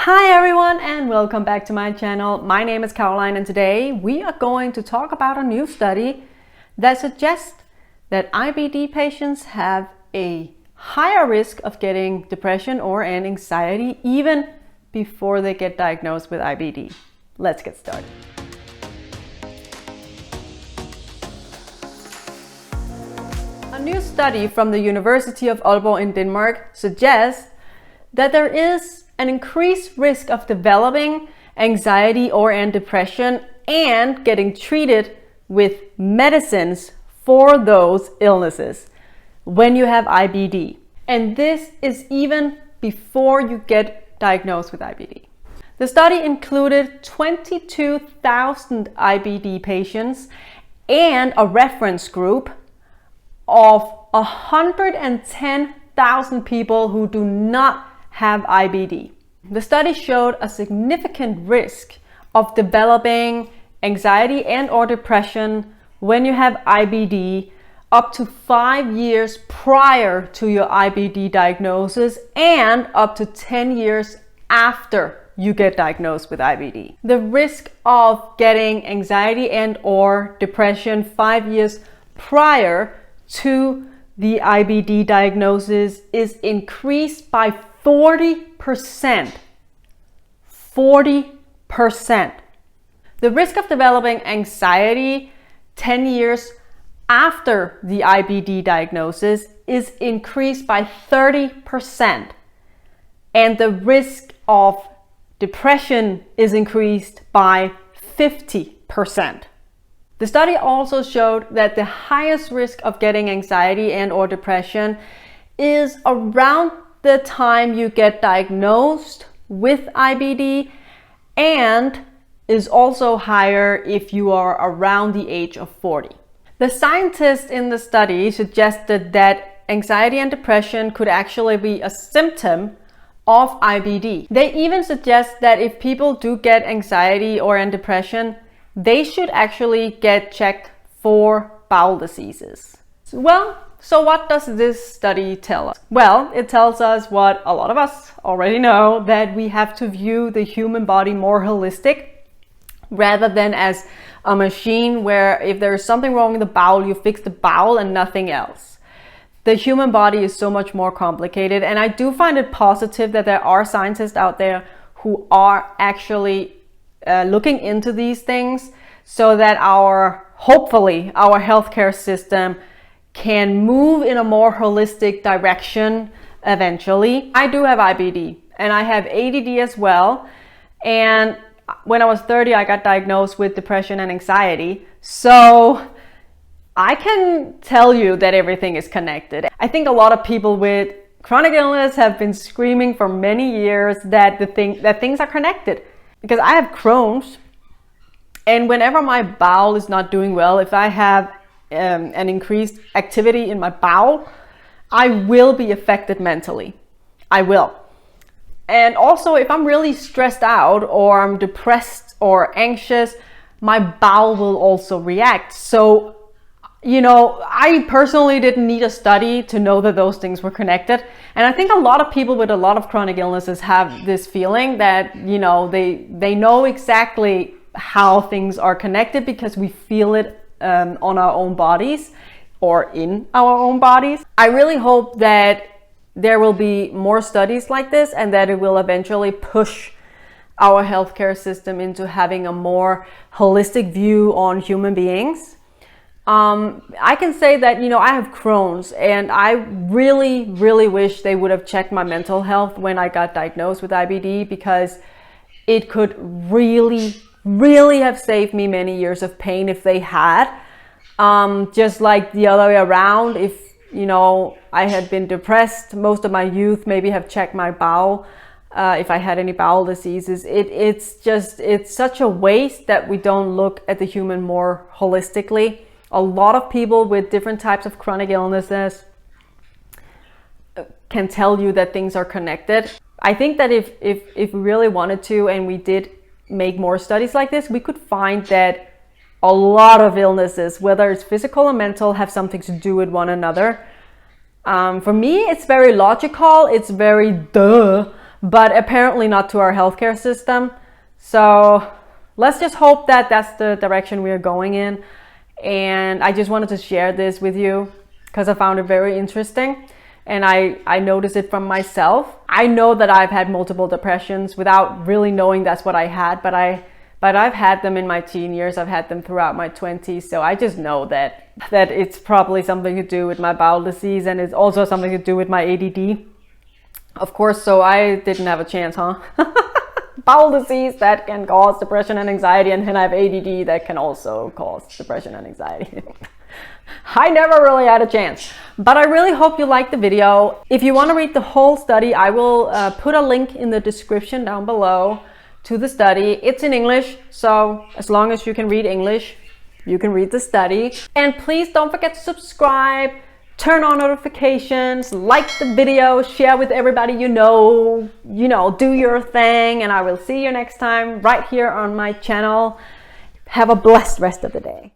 Hi everyone and welcome back to my channel. My name is Caroline and today we are going to talk about a new study that suggests that IBD patients have a higher risk of getting depression or anxiety even before they get diagnosed with IBD. Let's get started. A new study from the University of Aalborg in Denmark suggests that there is an increased risk of developing anxiety or depression and getting treated with medicines for those illnesses when you have IBD. And this is even before you get diagnosed with IBD. The study included 22,000 IBD patients and a reference group of 110,000 people who do not have IBD. The study showed a significant risk of developing anxiety and or depression when you have IBD up to 5 years prior to your IBD diagnosis and up to 10 years after you get diagnosed with IBD. The risk of getting anxiety and or depression 5 years prior to the IBD diagnosis is increased by 40%. 40%. The risk of developing anxiety 10 years after the IBD diagnosis is increased by 30%. And the risk of depression is increased by 50%. The study also showed that the highest risk of getting anxiety and or depression is around the time you get diagnosed with IBD and is also higher if you are around the age of 40. The scientists in the study suggested that anxiety and depression could actually be a symptom of IBD. They even suggest that if people do get anxiety or depression, they should actually get checked for bowel diseases. So what does this study tell us? Well, it tells us what a lot of us already know, that we have to view the human body more holistic rather than as a machine where if there is something wrong with the bowel, you fix the bowel and nothing else. The human body is so much more complicated, and I do find it positive that there are scientists out there who are actually looking into these things so that hopefully our healthcare system can move in a more holistic direction eventually. I do have IBD and I have ADD as well. And when I was 30, I got diagnosed with depression and anxiety. So I can tell you that everything is connected. I think a lot of people with chronic illness have been screaming for many years that things are connected. Because I have Crohn's, and whenever my bowel is not doing well, if I have an increased activity in my bowel, I will be affected mentally. I will. And also if I'm really stressed out or I'm depressed or anxious, my bowel will also react. So, I personally didn't need a study to know that those things were connected. And I think a lot of people with a lot of chronic illnesses have this feeling that, they know exactly how things are connected because we feel it on our own bodies or in our own bodies. I really hope that there will be more studies like this and that it will eventually push our healthcare system into having a more holistic view on human beings. I can say that, I have Crohn's, and I really, really wish they would have checked my mental health when I got diagnosed with IBD, because it could really, really have saved me many years of pain if they had. Just like the other way around, if, I had been depressed most of my youth, maybe have checked my bowel, if I had any bowel diseases. It's such a waste that we don't look at the human more holistically. A lot of people with different types of chronic illnesses can tell you that things are connected. I think that if we really wanted to and we did make more studies like this, we could find that a lot of illnesses, whether it's physical or mental, have something to do with one another. For me, it's very logical, it's very duh, but apparently not to our healthcare system. So let's just hope that that's the direction we are going in. And I just wanted to share this with you because I found it very interesting. And I noticed it from myself. I know that I've had multiple depressions without really knowing that's what I had, but I've had them in my teen years. I've had them throughout my 20s. So I just know that it's probably something to do with my bowel disease, and it's also something to do with my ADD. Of course, so I didn't have a chance, huh? Bowel disease, that can cause depression and anxiety, and then I have ADD that can also cause depression and anxiety. I never really had a chance, but I really hope you liked the video. If you want to read the whole study, I will put a link in the description down below to the study. It's in English, so as long as you can read English, you can read the study. And please don't forget to subscribe, turn on notifications, like the video, share with everybody you know, do your thing, and I will see you next time right here on my channel. Have a blessed rest of the day.